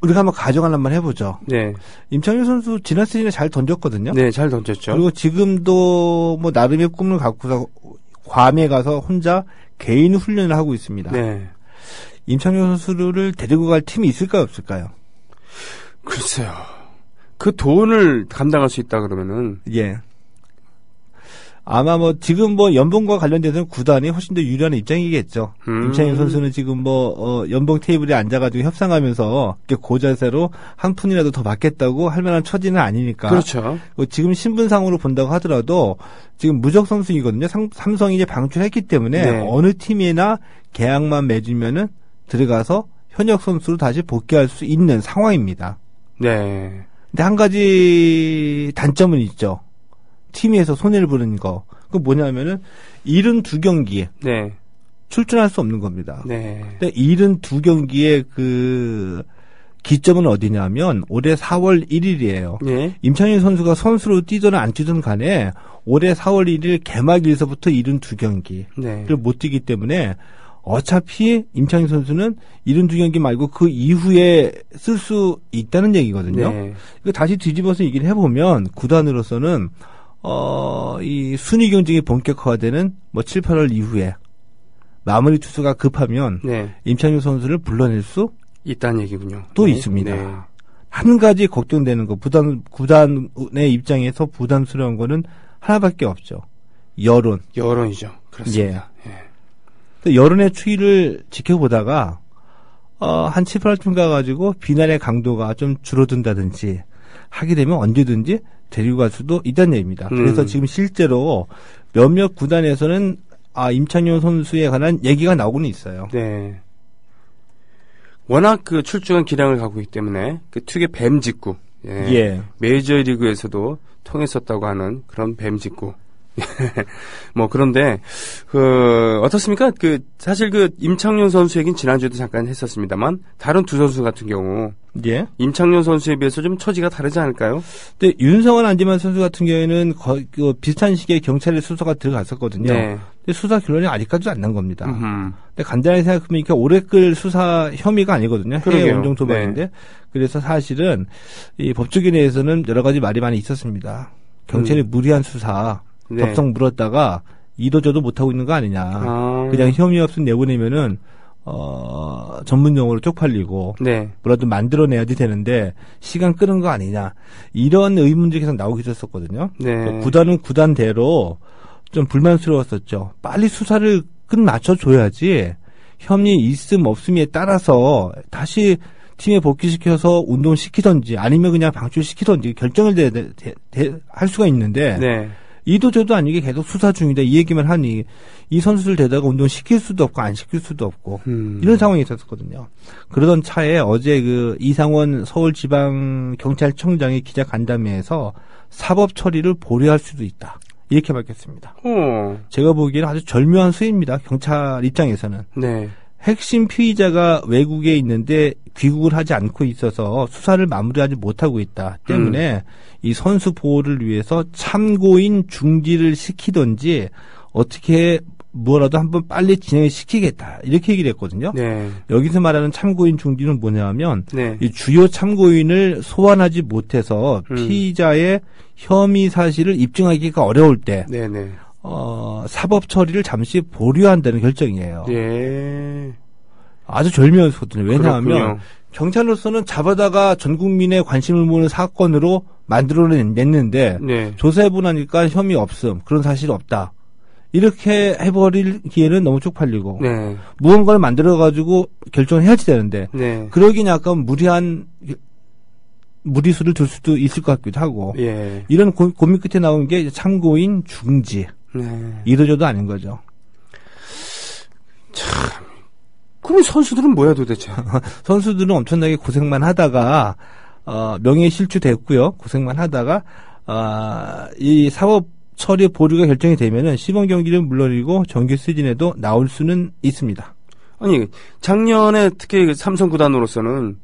우리가 한번 가정을 한번 해보죠. 네. 임창용 선수 지난 시즌에 잘 던졌거든요. 네, 잘 던졌죠. 그리고 지금도 뭐 나름의 꿈을 갖고서 괌에 가서 혼자 개인 훈련을 하고 있습니다. 네. 임창용 선수를 데리고 갈 팀이 있을까요, 없을까요? 글쎄요. 그 돈을 감당할 수 있다 그러면은. 예. 아마 뭐 지금 뭐 연봉과 관련돼서는 구단이 훨씬 더 유리한 입장이겠죠. 임창용 선수는 지금 뭐 연봉 테이블에 앉아가지고 협상하면서 고자세로 한 푼이라도 더 받겠다고 할 만한 처지는 아니니까. 그렇죠. 지금 신분상으로 본다고 하더라도 지금 무적 선수이거든요. 삼성이 이제 방출했기 때문에 네. 어느 팀이나 계약만 맺으면은 들어가서 현역 선수로 다시 복귀할 수 있는 상황입니다. 네. 근데 한 가지 단점은 있죠. 팀에서 손해를 보는 거. 그 뭐냐면은 72경기에 네. 출전할 수 없는 겁니다. 네. 근데 72경기의 그 기점은 어디냐면 올해 4월 1일이에요. 네. 임창용 선수가 선수로 뛰든 안 뛰든 간에 올해 4월 1일 개막일서부터 72경기를 네. 못 뛰기 때문에 어차피 임창용 선수는 72경기 말고 그 이후에 쓸 수 있다는 얘기거든요. 네. 이거 다시 뒤집어서 얘기를 해보면 구단으로서는 이 순위 경쟁이 본격화되는 뭐 7, 8월 이후에 마무리 투수가 급하면 네. 임창용 선수를 불러낼 수 있다는 얘기군요. 또 네. 있습니다. 네. 한 가지 걱정되는 거, 구단의 입장에서 부담스러운 거는 하나밖에 없죠. 여론이죠. 그렇습니다. 예. 여론의 추이를 지켜보다가 한 7, 8월 가가지고 비난의 강도가 좀 줄어든다든지 하게 되면 언제든지 데리고 갈 수도 있다는 얘기입니다. 그래서 지금 실제로 몇몇 구단에서는 임창용 선수에 관한 얘기가 나오고는 있어요. 네. 워낙 그 출중한 기량을 갖고 있기 때문에 그 특유의 뱀 직구, 메이저리그에서도 통했었다고 하는 그런 뱀 직구. 뭐 그런데 어떻습니까? 사실 임창용 선수 얘기는 지난주에도 잠깐 했었습니다만 다른 두 선수 같은 경우 임창용 선수에 비해서 좀 처지가 다르지 않을까요? 근데 윤성원 안지만 선수 같은 경우에는 거의 비슷한 시기에 경찰에 수사가 들어갔었거든요. 네. 근데 수사 결론이 아직까지도 안 난 겁니다. 근데 간단하게 생각해보면 이게 오래 끌 수사 혐의가 아니거든요. 해외 원정 도박인데. 네. 그래서 사실은 이 법조계 내에서는 여러 가지 말이 많이 있었습니다. 경찰이 무리한 수사. 덥석 물었다가 이도저도 못하고 있는 거 아니냐. 그냥 혐의 없음 내보내면은, 전문 용어로 쪽팔리고. 뭐라도 만들어내야지 되는데, 시간 끄는 거 아니냐. 이런 의문들이 계속 나오고 있었거든요. 구단은 구단대로 좀 불만스러웠었죠. 빨리 수사를 끝마쳐줘야지, 혐의 있음 없음에 따라서 다시 팀에 복귀시켜서 운동시키던지, 아니면 그냥 방출시키던지 결정을 할 수가 있는데, 이도저도 아니게 계속 수사 중이다 이 얘기만 하니 이 선수들 데다가 운동 시킬 수도 없고 안 시킬 수도 없고 이런 상황이 있었거든요. 그러던 차에 어제 이상원 서울지방경찰청장의 기자간담회에서 사법 처리를 보류할 수도 있다 이렇게 밝혔습니다. 제가 보기에는 아주 절묘한 수위입니다. 경찰 입장에서는. 핵심 피의자가 외국에 있는데 귀국을 하지 않고 있어서 수사를 마무리하지 못하고 있다 때문에 이 선수 보호를 위해서 참고인 중지를 시키든지 어떻게 뭐라도 한번 빨리 진행을 시키겠다 이렇게 얘기를 했거든요. 여기서 말하는 참고인 중지는 뭐냐면 이 주요 참고인을 소환하지 못해서 피의자의 혐의 사실을 입증하기가 어려울 때 사법 처리를 잠시 보류한다는 결정이에요. 아주 절묘한 거거든요. 왜냐하면 그렇군요. 경찰로서는 잡아다가 전 국민의 관심을 모으는 사건으로 만들어냈는데 조사해보고 나니까 혐의 없음, 그런 사실이 없다. 이렇게 해버리기에는 너무 쪽팔리고 무언가를 만들어가지고 결정을 해야지 되는데 그러긴 약간 무리수를 둘 수도 있을 것 같기도 하고 이런 고민 끝에 나온 게 참고인 중지. 이도저도 아닌 거죠. 참. 그럼 선수들은 뭐야 도대체? 선수들은 엄청나게 고생만 하다가 명예실추됐고요. 고생만 하다가 이 사법 처리 보류가 결정이 되면은 시범 경기는 물론이고 정규 시즌에도 나올 수는 있습니다. 아니 작년에 특히 삼성 구단으로서는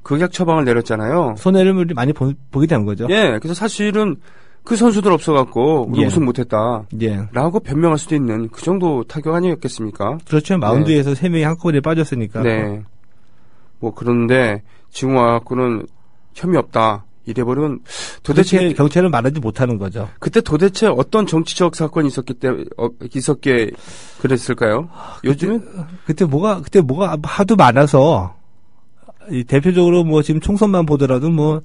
극약 처방을 내렸잖아요. 손해를 많이 보게 된 거죠. 그래서 사실은 그 선수들 없어갖고 우리 우승 못했다 라고 변명할 수도 있는 그 정도 타격 아니었겠습니까? 그렇죠. 마운드에서 3명이 한꺼번에 빠졌으니까. 뭐 그런데 지금 와갖고는 혐의 없다 이래버리면 도대체 경찰은 말하지 못하는 거죠. 그때 도대체 어떤 정치적 사건이 있었게 그랬을까요? 요즘은 그때 뭐가 하도 많아서 대표적으로 뭐 지금 총선만 보더라도 뭐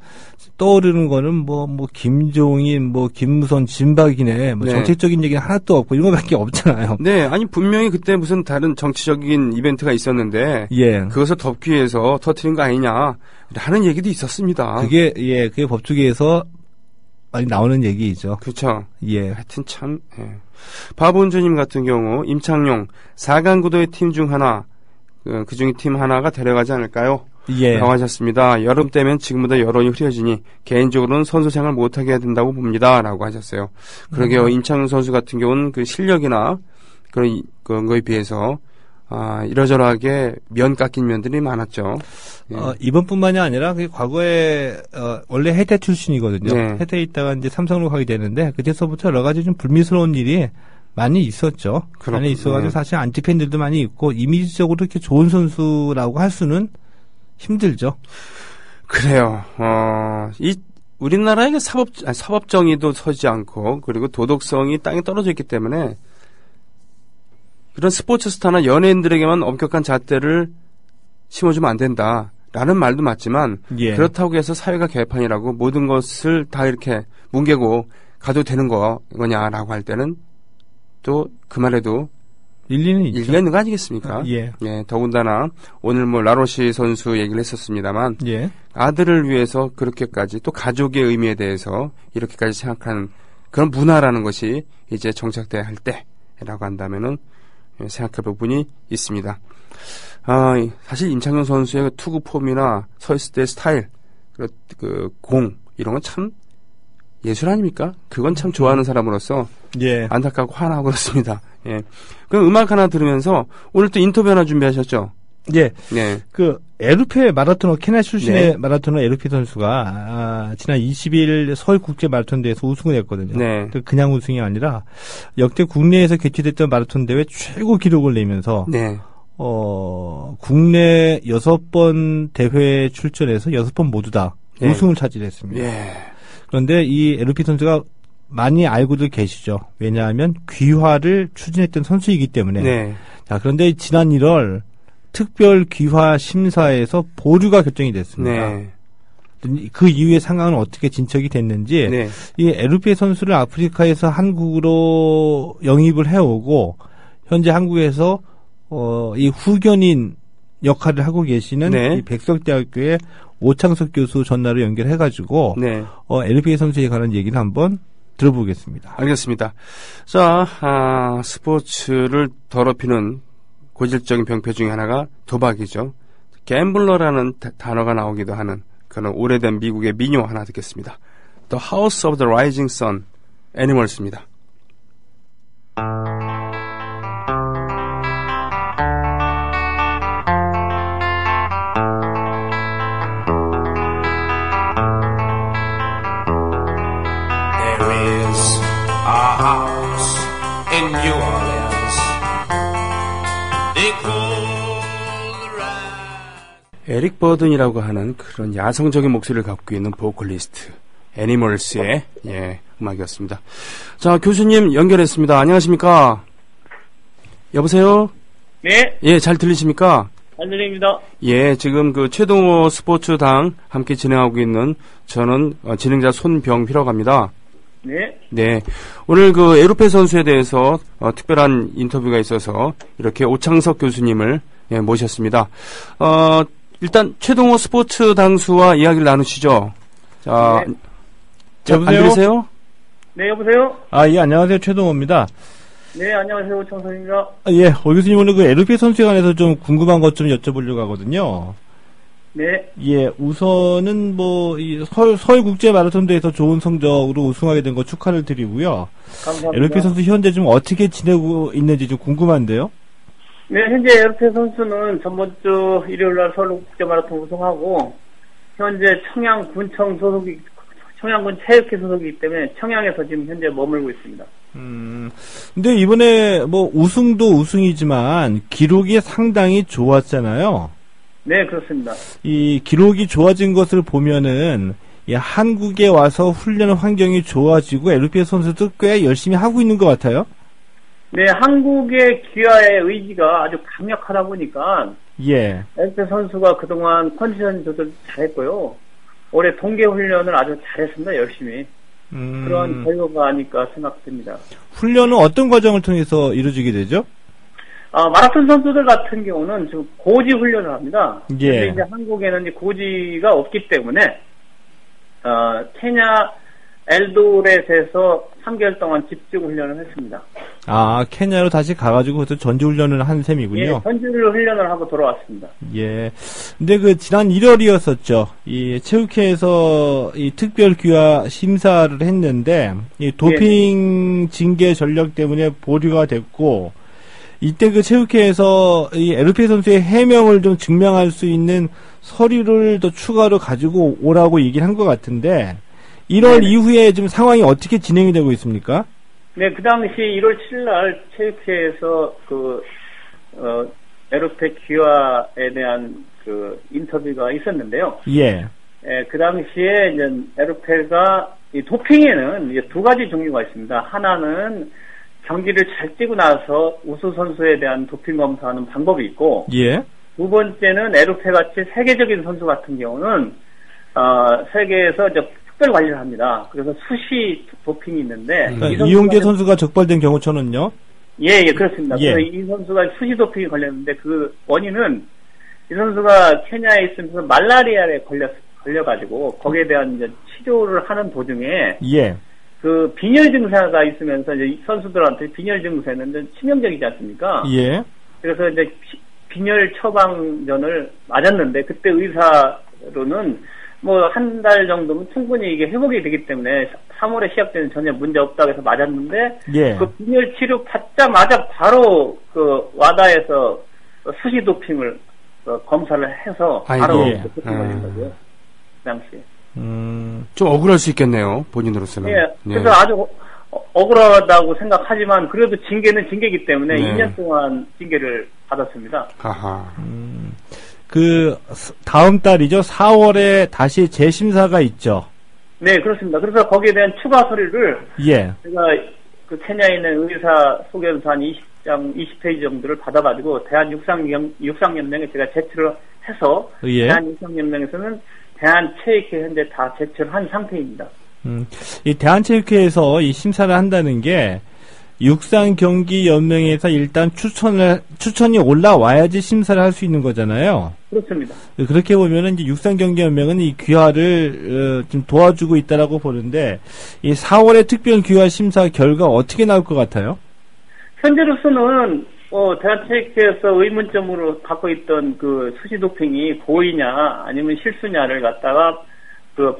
떠오르는 거는 뭐 김종인, 뭐 김무선, 진박이네, 뭐 정책적인 얘기는 하나도 없고 이런 거밖에 없잖아요. 아니 분명히 그때 무슨 다른 정치적인 이벤트가 있었는데 그것을 덮기 위해서 터뜨린 거 아니냐라는 얘기도 있었습니다. 그게 법조계에서 많이 나오는 얘기이죠. 그렇죠. 하여튼 참 바본주님 같은 경우 임창용 4강 구도의 팀 중 하나 그 중에 팀 하나가 데려가지 않을까요? 라고 하셨습니다. 여름 때면 지금보다 여론이 흐려지니 개인적으로는 선수 생활 못하게 해야 된다고 봅니다. 라고 하셨어요. 그러게요. 임창용 선수 같은 경우는 그 실력이나 그런 거에 비해서 이러저러하게 면 깎인 면들이 많았죠. 이번뿐만이 아니라 그 과거에 원래 해태 출신이거든요. 해태에 있다가 이제 삼성으로 가게 되는데 그때서부터 여러 가지 좀 불미스러운 일이 많이 있었죠. 많이 있어가지고 사실 안티팬들도 많이 있고 이미지적으로 이렇게 좋은 선수라고 할 수는 힘들죠. 그래요. 우리나라에게 사법 정의도 서지 않고 그리고 도덕성이 땅에 떨어져 있기 때문에 그런 스포츠 스타나 연예인들에게만 엄격한 잣대를 심어주면 안 된다라는 말도 맞지만 그렇다고 해서 사회가 개판이라고 모든 것을 다 이렇게 뭉개고 가도 되는 거냐라고 할 때는 또 그 말에도 일리는 있죠. 일리가 있는 거 아니겠습니까? 예. 예, 더군다나 오늘 뭐 라로시 선수 얘기를 했었습니다만 예. 아들을 위해서 그렇게까지 또 가족의 의미에 대해서 이렇게까지 생각하는 그런 문화라는 것이 이제 정착돼야 할 때라고 한다면은 생각할 부분이 있습니다. 사실 임창용 선수의 그 투구 폼이나 서 있을 때의 스타일, 그 공 이런 건 참 예술 아닙니까? 그건 참 좋아하는 사람으로서 예. 안타깝고 화나고 그렇습니다. 예. 그럼 음악 하나 들으면서 오늘 또 인터뷰 하나 준비하셨죠? 예. 네. 그 에르페 마라토너 케냐 출신의 네. 마라토너 에르페 선수가 지난 20일 서울 국제 마라톤 대회에서 우승을 했거든요. 네. 그냥 우승이 아니라 역대 국내에서 개최됐던 마라톤 대회 최고 기록을 내면서 네. 국내 6번 대회에 출전해서 6번 모두 다 네. 우승을 차지했습니다. 예. 그런데 이 에르페 선수가 많이 알고들 계시죠. 왜냐하면 귀화를 추진했던 선수이기 때문에. 네. 자, 그런데 지난 1월 특별 귀화 심사에서 보류가 결정이 됐습니다. 네. 그 이후의 상황은 어떻게 진척이 됐는지 네. 이 에르페 선수를 아프리카에서 한국으로 영입을 해오고 현재 한국에서 이 후견인 역할을 하고 계시는 네. 이 백석대학교의 오창석 교수 전화로 연결해가지고 네. 에르페 선수에 관한 얘기를 한번 들어보겠습니다. 알겠습니다. 자, 스포츠를 더럽히는 고질적인 병폐 중에 하나가 도박이죠. 갬블러라는 단어가 나오기도 하는 그런 오래된 미국의 민요 하나 듣겠습니다. The House of the Rising Sun, 애니멀스입니다. In New Orleans, they call the rise. 에릭 버든이라고 하는 그런 야성적인 목소리를 갖고 있는 보컬리스트 애니멀스의 음악이었습니다. 자, 교수님 연결했습니다. 안녕하십니까? 여보세요? 네, 예, 잘 들리십니까? 잘 들립니다. 예, 지금 그 최동호 스포츠당 함께 진행하고 있는 저는 진행자 손병휘라고 합니다. 네, 네. 오늘 그 에르페 선수에 대해서 특별한 인터뷰가 있어서 이렇게 오창석 교수님을 모셨습니다. 일단 최동호 스포츠 당수와 이야기를 나누시죠. 자, 네. 안 들리세요? 네, 여보세요? 예, 안녕하세요. 최동호입니다. 네, 안녕하세요. 청선입니다. 예, 오 교수님 오늘 그 에르페 선수에 관해서 좀 궁금한 것 좀 여쭤보려고 하거든요. 네, 예, 우선은 이 서울 국제 마라톤 대회에서 좋은 성적으로 우승하게 된 거 축하를 드리고요. 감사합니다. 에르페 선수 현재 좀 어떻게 지내고 있는지 좀 궁금한데요. 네, 현재 에르페 선수는 전번 주 일요일날 서울 국제 마라톤 우승하고 현재 청양군청 소속이 청양군 체육회 소속이기 때문에 청양에서 지금 현재 머물고 있습니다. 근데 이번에 우승도 우승이지만 기록이 상당히 좋았잖아요. 네, 그렇습니다. 이 기록이 좋아진 것을 보면은 한국에 와서 훈련 환경이 좋아지고 에르페 선수도 꽤 열심히 하고 있는 것 같아요. 네, 한국의 귀화의 의지가 아주 강력하다 보니까 예. 에르페 선수가 그동안 컨디션 조절 잘했고요. 올해 동계 훈련을 아주 잘했습니다. 열심히. 그런 결과가 아닐까 생각됩니다. 훈련은 어떤 과정을 통해서 이루어지게 되죠? 마라톤 선수들 같은 경우는 지금 고지 훈련을 합니다. 예. 근데 이제 한국에는 이제 고지가 없기 때문에, 케냐 엘도렛에서 3개월 동안 집중 훈련을 했습니다. 케냐로 다시 가가지고 그래서 전지 훈련을 한 셈이군요. 예, 전지를 훈련을 하고 돌아왔습니다. 예. 근데 지난 1월이었었죠. 이 체육회에서 이 특별 귀화 심사를 했는데, 이 도핑 징계 전력 때문에 보류가 됐고, 이때 그 체육회에서 이 에르페 선수의 해명을 좀 증명할 수 있는 서류를 더 추가로 가지고 오라고 얘기를 한 것 같은데 1월 이후에 지금 상황이 어떻게 진행이 되고 있습니까? 네, 그 당시 1월 7일 체육회에서 에르페 귀화에 대한 인터뷰가 있었는데요. 예. 예, 그 당시에 이제 에르페가 이 도핑에는 이제 두 가지 종류가 있습니다. 하나는 경기를 잘 뛰고 나서 우수 선수에 대한 도핑 검사하는 방법이 있고, 예. 두 번째는 에르페 같이 세계적인 선수 같은 경우는 세계에서 이제 특별 관리를 합니다. 그래서 수시 도핑이 있는데 이용재 선수가 적발된 경우처럼요. 예, 그렇습니다. 예. 그래서 이 선수가 수시 도핑이 걸렸는데 그 원인은 이 선수가 케냐에 있으면서 말라리아에 걸려가지고 거기에 대한 이제 치료를 하는 도중에 예. 그 빈혈 증세가 있으면서 이제 선수들한테 빈혈 증세는 이제 치명적이지 않습니까? 예. 그래서 이제 빈혈 처방전을 맞았는데 그때 의사로는 뭐 한 달 정도면 충분히 이게 회복이 되기 때문에 3월에 시작되는 전혀 문제 없다고 해서 맞았는데 예. 그 빈혈 치료 받자마자 바로 그 와다에서 수시 도핑을 검사를 해서 바로 예. 도핑 걸린 거죠. 그 당시에. 좀 억울할 수 있겠네요, 본인으로서는. 예. 그래서 아주 억울하다고 생각하지만 그래도 징계는 징계이기 때문에 네. 2년 동안 징계를 받았습니다. 하하. 그 다음 달이죠. 4월에 다시 재심사가 있죠. 네, 그렇습니다. 그래서 거기에 대한 추가 서류를 예. 제가 그 케냐에 있는 의사 소견서 한 20페이지 정도를 받아가지고 대한육상연맹에 제가 제출을 해서 예. 대한육상연맹에서는 대한체육회 현재 다 제출을 한 상태입니다. 이 대한체육회에서 이 심사를 한다는 게 육상경기연맹에서 일단 추천이 올라와야지 심사를 할 수 있는 거잖아요. 그렇습니다. 그렇게 보면은 이제 육상경기연맹은 이 귀화를 좀 도와주고 있다라고 보는데 이 4월의 특별 귀화 심사 결과 어떻게 나올 것 같아요? 현재로서는 대한체육회에서 의문점으로 갖고 있던 그 수시 도핑이 고의냐 아니면 실수냐를 갖다가 그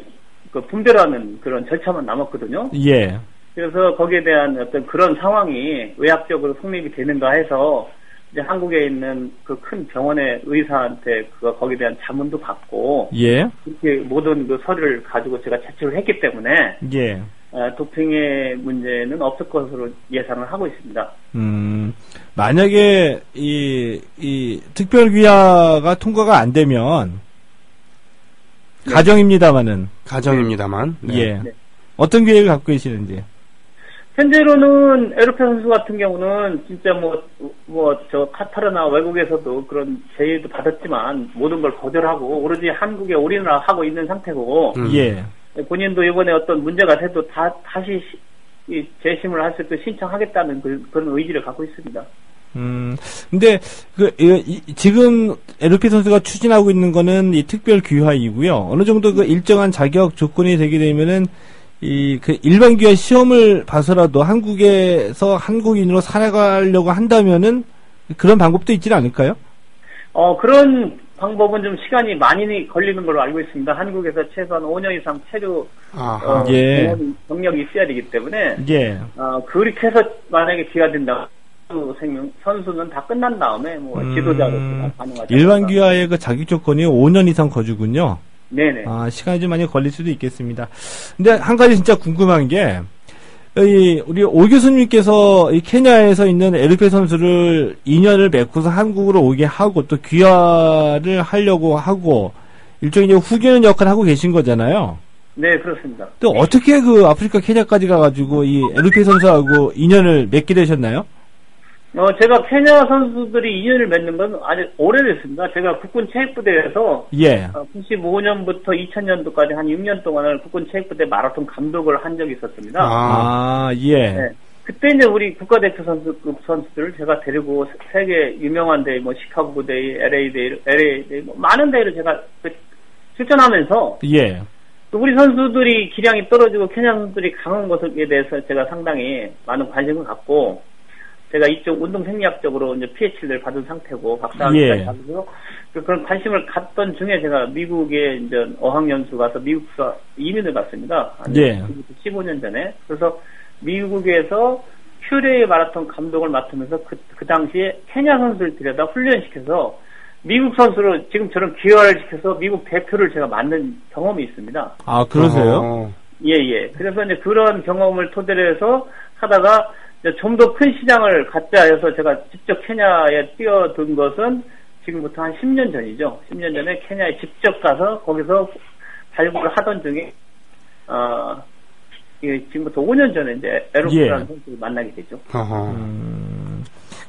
분별하는 그런 절차만 남았거든요. 예. 그래서 거기에 대한 어떤 그런 상황이 의학적으로 성립이 되는가 해서 이제 한국에 있는 그 큰 병원의 의사한테 거기에 대한 자문도 받고 예. 이렇게 모든 그 서류를 가지고 제가 제출을 했기 때문에 예. 도핑의 문제는 없을 것으로 예상을 하고 있습니다. 만약에 이 특별 귀화가 통과가 안 되면 네. 가정입니다만. 네. 예. 네. 어떤 계획을 갖고 계시는지? 현재로는 에르페 선수 같은 경우는 진짜 저 카타르나 외국에서도 그런 제의도 받았지만 모든 걸 거절하고 오로지 한국에 올인을 하고 있는 상태고 예. 본인도 이번에 어떤 문제가 돼도 다시 재심을 할 수 있도록 신청하겠다는 그런 의지를 갖고 있습니다. 근데 지금 에르페 선수가 추진하고 있는 거는 이 특별 귀화이고요. 어느 정도 그 일정한 자격 조건이 되게 되면은 그 일반 귀화 시험을 봐서라도 한국에서 한국인으로 살아가려고 한다면은 그런 방법도 있지는 않을까요? 그런 방법은 좀 시간이 많이 걸리는 걸로 알고 있습니다. 한국에서 최소한 5년 이상 체류 예. 경력이 있어야 되기 때문에 예. 그렇게 해서 만약에 기가 된다. 선수는 다 끝난 다음에 지도자로서 가능하죠. 일반 귀화의 그 자격 조건이 5년 이상 거주군요. 네네. 시간이 좀 많이 걸릴 수도 있겠습니다. 근데 한 가지 진짜 궁금한 게, 우리 오 교수님께서 이 케냐에서 있는 에르페 선수를 2년을 맺고서 한국으로 오게 하고 또 귀화를 하려고 하고 일종의 후계는 역할을 하고 계신 거잖아요. 네, 그렇습니다. 또 어떻게 그 아프리카 케냐까지 가가지고 이 에르페 선수하고 2년을 맺게 되셨나요? 제가 케냐 선수들이 2년을 맺는 건 아주 오래됐습니다. 제가 국군 체육부대에서 예. 95년부터 2000년도까지 한 6년 동안을 국군 체육부대 마라톤 감독을 한 적이 있었습니다. 예. 네. 그때 이제 우리 국가대표 선수들을 제가 데리고 세계 유명한 대회, 시카고 부대회, LA 대회, 많은 대회를 제가 출전하면서 예. 우리 선수들이 기량이 떨어지고 케냐 선수들이 강한 것에 대해서 제가 상당히 많은 관심을 갖고 제가 이쪽 운동 생리학적으로 이제 PhD를 받은 상태고 박사학위까지 받아서 그런 관심을 갖던 중에 제가 미국에 이제 어학연수 가서 미국서 이민을 갔습니다. 예. 15년 전에. 그래서 미국에서 큐레이 마라톤 감독을 맡으면서 그 당시에 케냐 선수를 들여다 훈련시켜서 미국 선수로 지금처럼 귀화를 시켜서 미국 대표를 제가 만든 경험이 있습니다. 그러세요? 예. 그래서 이제 그런 경험을 토대로 해서 하다가 좀 더 큰 시장을 갖자 해서 제가 직접 케냐에 뛰어든 것은 지금부터 한 10년 전이죠. 10년 전에 케냐에 직접 가서 거기서 발굴을 하던 중에 지금부터 5년 전에 이제 에르페라는 선수를 만나게 되죠.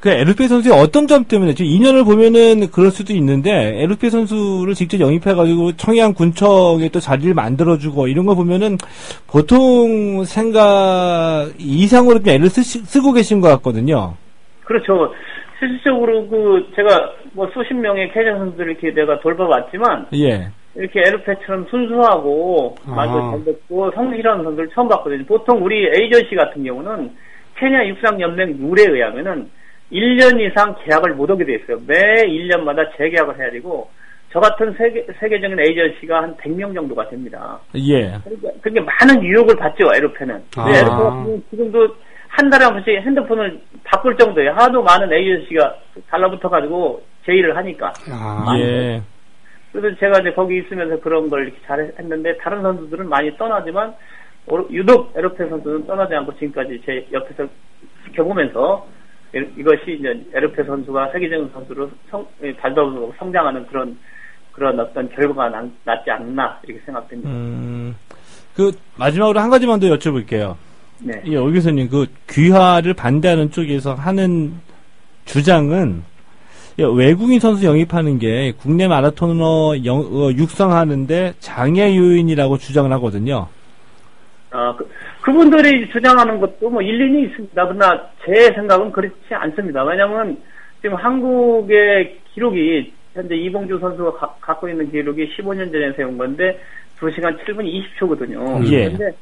그 에르페 선수의 어떤 점 때문에 지금 2년을 보면은 그럴 수도 있는데 에르페 선수를 직접 영입해가지고 청양 군청에 또 자리를 만들어주고 이런 거 보면은 보통 생각 이상으로 좀 애를 쓰고 계신 것 같거든요. 그렇죠. 실질적으로 제가 뭐 수십 명의 케냐 선수들을 이렇게 내가 돌봐왔지만, 예. 이렇게 에르페처럼 순수하고, 말도 잘 듣고, 성실한 선수를 처음 봤거든요. 보통 우리 에이전시 같은 경우는 케냐 육상연맹 룰에 의하면은 1년 이상 계약을 못 하게 돼 있어요. 매 1년마다 재계약을 해야 되고, 저 같은 세계적인 에이전시가 한 100명 정도가 됩니다. 예. 그러니까 많은 유혹을 받죠, 에르페는. 에르페가 지금도 한 달에 한 번씩 핸드폰을 바꿀 정도예요. 하도 많은 에이전시가 달라붙어가지고 제의를 하니까. 예. 그래서 제가 이제 거기 있으면서 그런 걸 이렇게 잘 했는데, 다른 선수들은 많이 떠나지만, 유독 에르페 선수는 떠나지 않고 지금까지 제 옆에서 지켜보면서, 이것이 이제 에르페 선수가 세계적인 선수로 발돋움으로 성장하는 그런 어떤 결과가 났지 않나, 이렇게 생각됩니다. 마지막으로 한 가지만 더 여쭤볼게요. 네. 예, 오 교수님, 귀화를 반대하는 쪽에서 하는 주장은, 외국인 선수 영입하는 게 국내 마라토너 육성하는데 장애 요인이라고 주장을 하거든요. 그분들이 주장하는 것도 뭐 일리는 있습니다. 그러나 제 생각은 그렇지 않습니다. 왜냐하면 지금 한국의 기록이 현재 이봉주 선수가 갖고 있는 기록이 15년 전에 세운 건데 2시간 7분 20초거든요. 예. 그런데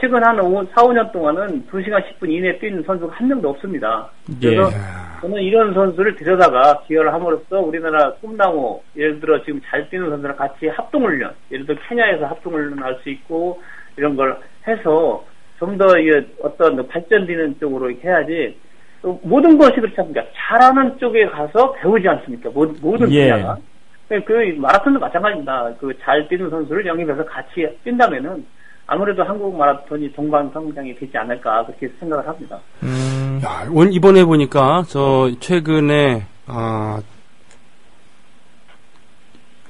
최근 한 4, 5년 동안은 2시간 10분 이내에 뛰는 선수가 한 명도 없습니다. 그래서 저는 이런 선수를 들여다가 기여를 함으로써 우리나라 꿈나무, 예를 들어 지금 잘 뛰는 선수랑 같이 합동훈련, 예를 들어 케냐에서 합동훈련을 할 수 있고 이런 걸 해서 좀 더 어떤 발전되는 쪽으로 이렇게 해야지, 모든 것이 그렇지 않습니까? 잘하는 쪽에 가서 배우지 않습니까? 모든 분야가. 마라톤도 마찬가지입니다. 잘 뛰는 선수를 영입해서 같이 뛴다면은 아무래도 한국 마라톤이 동반성장이 되지 않을까, 그렇게 생각을 합니다. 야, 이번에 보니까, 최근에,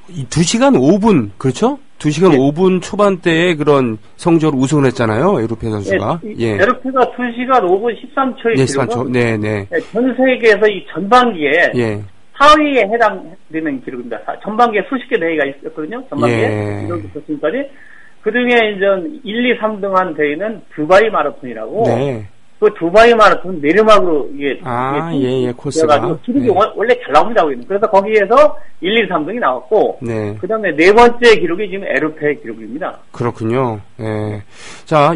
2시간 5분, 그렇죠? 2시간 네. 5분 초반대에 그런 성적으로 우승을 했잖아요, 에르페 선수가. 예. 에르페가 2시간 5분 13초의 네, 기록은 13초. 네. 전 세계에서 이 전반기에 예. 4위에 해당되는 기록입니다. 전반기에 수십 개 대회가 있었거든요. 전반기에. 이런부터 지금까지. 그 중에 이제 1, 2, 3등 한 대회는 두바이 마라톤이라고. 네. 그 두바이 마라톤 내리막으로 코스가. 기록이 원래 잘 나옵니다. 그래서 거기에서 1, 2, 3등이 나왔고. 네. 그 다음에 네 번째 기록이 지금 에르페 기록입니다. 그렇군요. 네. 자,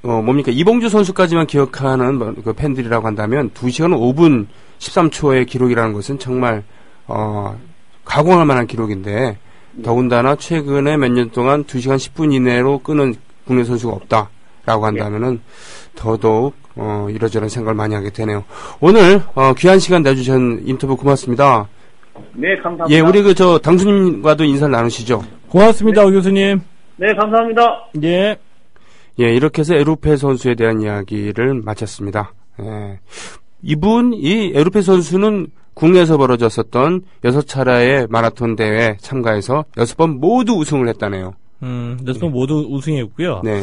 뭡니까? 이봉주 선수까지만 기억하는 그 팬들이라고 한다면 2시간 5분 13초의 기록이라는 것은 정말, 가공할 만한 기록인데, 더군다나 최근에 몇 년 동안 2시간 10분 이내로 끄는 국내 선수가 없다라고 한다면은 더더욱 이러저런 생각을 많이 하게 되네요. 오늘 귀한 시간 내주신 인터뷰 고맙습니다. 네, 감사합니다. 예, 우리 당수님과도 인사를 나누시죠. 고맙습니다, 오 교수님. 네, 감사합니다. 예. 예, 이렇게 해서 에르페 선수에 대한 이야기를 마쳤습니다. 예. 이 에르페 선수는 국내에서 벌어졌었던 6차례의 마라톤 대회 참가해서 6번 모두 우승을 했다네요. 6번 모두 우승했고요. 네.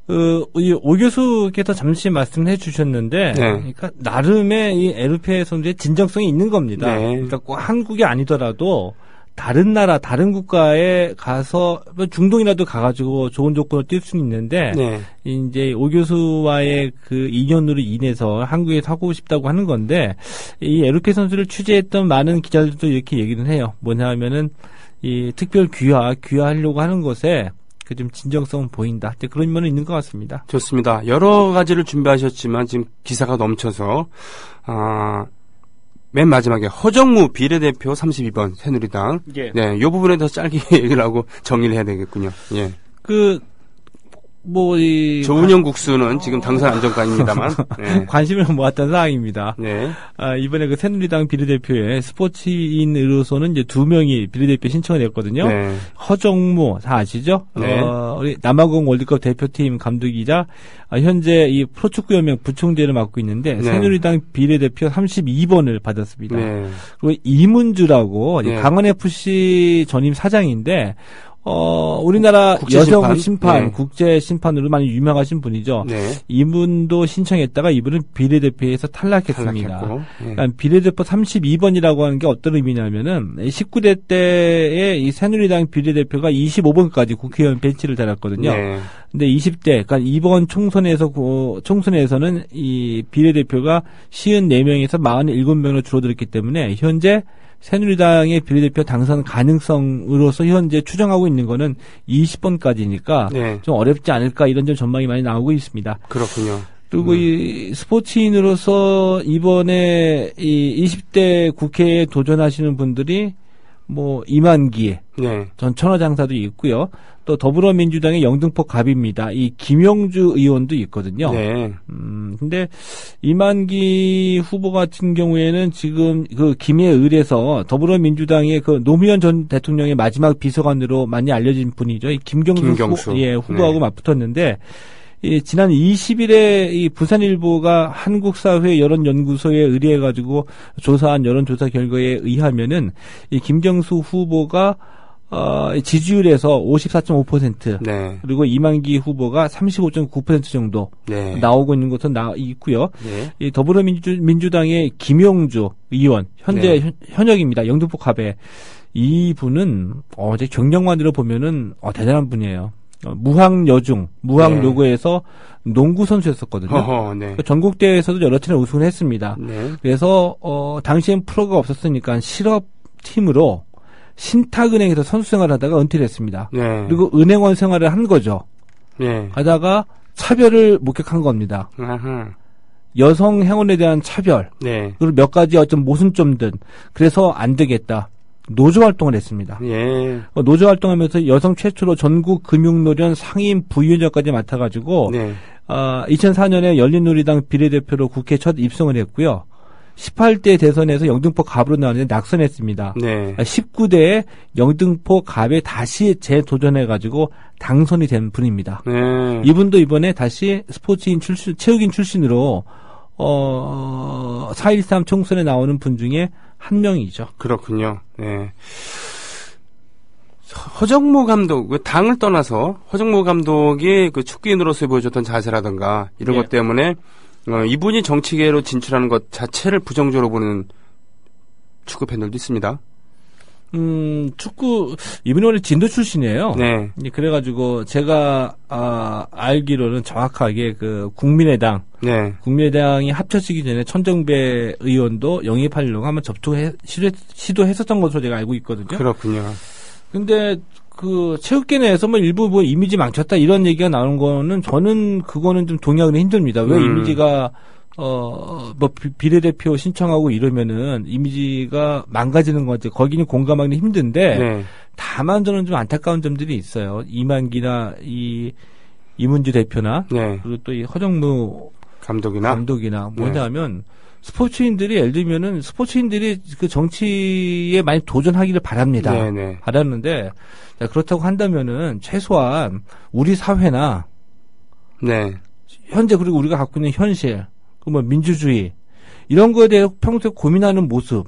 오 교수께서 잠시 말씀해 주셨는데, 네. 그러니까 나름의 이 에르페 선수의 진정성이 있는 겁니다. 네. 그러니까 꼭 한국이 아니더라도 다른 나라, 다른 국가에 가서 중동이라도 가가지고 좋은 조건을 뛸 수는 있는데, 네. 이제 오 교수와의 그 인연으로 인해서 한국에 사고 싶다고 하는 건데, 이 에르페 선수를 취재했던 많은 기자들도 이렇게 얘기는 해요. 뭐냐 하면은 이 특별 귀화하려고 하는 것에 그 좀 진정성은 보인다. 그런 면은 있는 것 같습니다. 좋습니다. 여러 가지를 준비하셨지만 지금 기사가 넘쳐서 맨 마지막에 허정무 비례대표 32번 새누리당. 예. 네, 이 부분에 더 짧게 얘기를 하고 정리를 해야 되겠군요. 예. 조은영 국수는 지금 당선 안정관입니다만 네. 관심을 모았던 사항입니다. 네. 이번에 그 새누리당 비례대표에 스포츠인으로서는 이제 2명이 비례대표 신청을 했거든요. 네. 허정무 다 아시죠? 네. 우리 남아공 월드컵 대표팀 감독이자 현재 이 프로축구연맹 부총재를 맡고 있는데 네. 새누리당 비례대표 32번을 받았습니다. 네. 그리고 이문주라고 네. 강원FC 전임 사장인데 우리나라 국제심판. 여성 심판, 네. 국제 심판으로 많이 유명하신 분이죠. 네. 이분도 신청했다가 이분은 비례대표에서 탈락했습니다. 탈락했고. 네. 그러니까 비례대표 32번이라고 하는 게 어떤 의미냐면은 19대 때에 이 새누리당 비례대표가 25번까지 국회의원 벤치를 달았거든요. 네. 근데 20대, 그러니까 이번 총선에서는 이 비례대표가 54명에서 47명으로 줄어들었기 때문에 현재 새누리당의 비례대표 당선 가능성으로서 현재 추정하고 있는 거는 20번까지니까 네. 좀 어렵지 않을까 이런 좀 전망이 많이 나오고 있습니다. 그렇군요. 그리고 이 스포츠인으로서 이번에 이 20대 국회에 도전하시는 분들이 뭐 이만기 네. 전 천하장사도 있고요. 또 더불어민주당의 영등포 갑입니다. 이 김영주 의원도 있거든요. 네. 근데 이만기 후보 같은 경우에는 지금 그 김해을에서 더불어민주당의 그 노무현 전 대통령의 마지막 비서관으로 많이 알려진 분이죠. 이 김경수. 후보하고 네. 맞붙었는데 지난 20일에 이 부산일보가 한국사회 여론연구소에 의뢰해가지고 조사한 여론조사 결과에 의하면은 이 김경수 후보가 지지율에서 54.5% 네. 그리고 이만기 후보가 35.9% 정도 네. 나오고 있는 것은 있고요. 네. 이 더불어민주당의 김용주 의원 현재 네. 현역입니다. 영등포 갑에 이분은 어제 경력만으로 보면은 대단한 분이에요. 무항여고에서 농구 선수였었거든요. 허허, 네. 전국 대회에서도 여러 차례 우승을 했습니다. 네. 그래서 당시엔 프로가 없었으니까 실업 팀으로 신탁은행에서 선수 생활을 하다가 은퇴를 했습니다. 네. 그리고 은행원 생활을 한 거죠. 네. 하다가 차별을 목격한 겁니다. 아하. 여성 행원에 대한 차별, 네. 그리고 몇 가지 어떤 모순점들, 그래서 안 되겠다. 노조 활동을 했습니다. 예. 노조 활동하면서 여성 최초로 전국 금융노련 상임 부위원장까지 맡아가지고, 네. 2004년에 열린우리당 비례대표로 국회 첫 입성을 했고요. 18대 대선에서 영등포 갑으로 나왔는데 낙선했습니다. 네. 19대에 영등포 갑에 다시 재도전해가지고 당선이 된 분입니다. 네. 이분도 이번에 다시 스포츠인 출신, 체육인 출신으로 4.13 총선에 나오는 분 중에 한 명이죠. 그렇군요. 네. 허정무 감독, 그 당을 떠나서 허정무 감독이 그 축구인으로서 보여줬던 자세라든가 이런 것 때문에 이분이 정치계로 진출하는 것 자체를 부정적으로 보는 축구 팬들도 있습니다. 이분이 원래 진도 출신이에요. 네. 그래가지고 제가 알기로는 정확하게 그 국민의당이 합쳐지기 전에 천정배 의원도 영입하려고 한번 시도했었던 것으로 제가 알고 있거든요. 그렇군요. 근데 그 체육계 내에서 뭐 일부 뭐 이미지 망쳤다 이런 얘기가 나오는 거는 저는 그거는 좀 동의하기는 힘듭니다. 왜 이미지가 뭐 비례대표 신청하고 이러면은 이미지가 망가지는 것 같아요. 거기는 공감하기는 힘든데 네. 다만 저는 좀 안타까운 점들이 있어요. 이만기나 이문주 대표나 네. 그리고 또 이 허정무 감독이나 뭐냐면 스포츠인들이 예를 들면은 스포츠인들이 그 정치에 많이 도전하기를 바랍니다. 네네. 바랐는데 자, 그렇다고 한다면은 최소한 우리 사회나 네. 현재 그리고 우리가 갖고 있는 현실, 뭐 민주주의 이런 거에 대해 평소에 고민하는 모습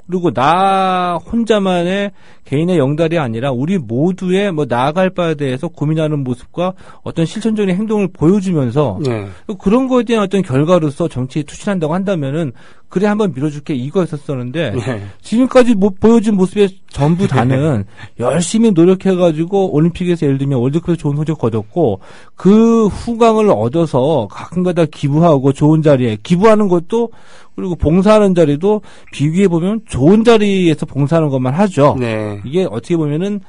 그리고 나 혼자만의 개인의 영달이 아니라 우리 모두의 뭐 나아갈 바에 대해서 고민하는 모습과 어떤 실천적인 행동을 보여주면서 네. 그런 거에 대한 어떤 결과로서 정치에 투신한다고 한다면은 그래 한번 밀어줄게 이거였었었는데 네. 지금까지 보여준 모습의 전부 다는 열심히 노력해가지고 올림픽에서 예를 들면 월드컵에서 좋은 성적 거뒀고 그 후광을 얻어서 가끔가다 기부하고 좋은 자리에 기부하는 것도 그리고 봉사하는 자리도 비교해보면 좋은 자리에서 봉사하는 것만 하죠. 네. 이게 어떻게 보면은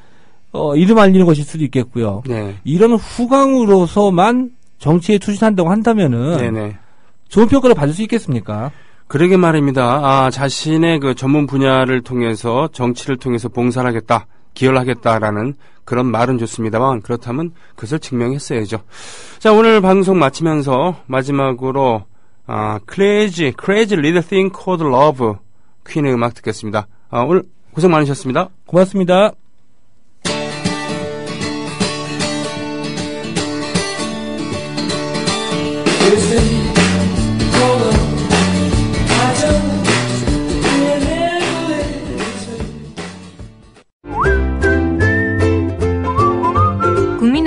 이름 알리는 것일 수도 있겠고요. 네. 이런 후광으로서만 정치에 투신한다고 한다면은 네네. 좋은 평가를 받을 수 있겠습니까? 그러게 말입니다. 자신의 그 전문 분야를 통해서 정치를 통해서 봉사를 하겠다, 기여를 하겠다라는 그런 말은 좋습니다만 그렇다면 그것을 증명했어야죠. 자, 오늘 방송 마치면서 마지막으로 Crazy Little Thing Called Love 퀸의 음악 듣겠습니다. 오늘 고생 많으셨습니다. 고맙습니다.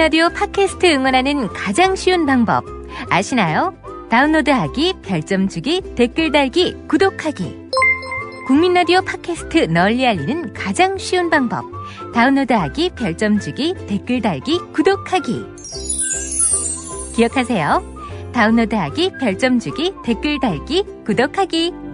국민라디오 팟캐스트 응원하는 가장 쉬운 방법 아시나요? 다운로드하기, 별점 주기, 댓글 달기, 구독하기. 국민라디오 팟캐스트 널리 알리는 가장 쉬운 방법. 다운로드하기, 별점 주기, 댓글 달기, 구독하기. 기억하세요. 다운로드하기, 별점 주기, 댓글 달기, 구독하기.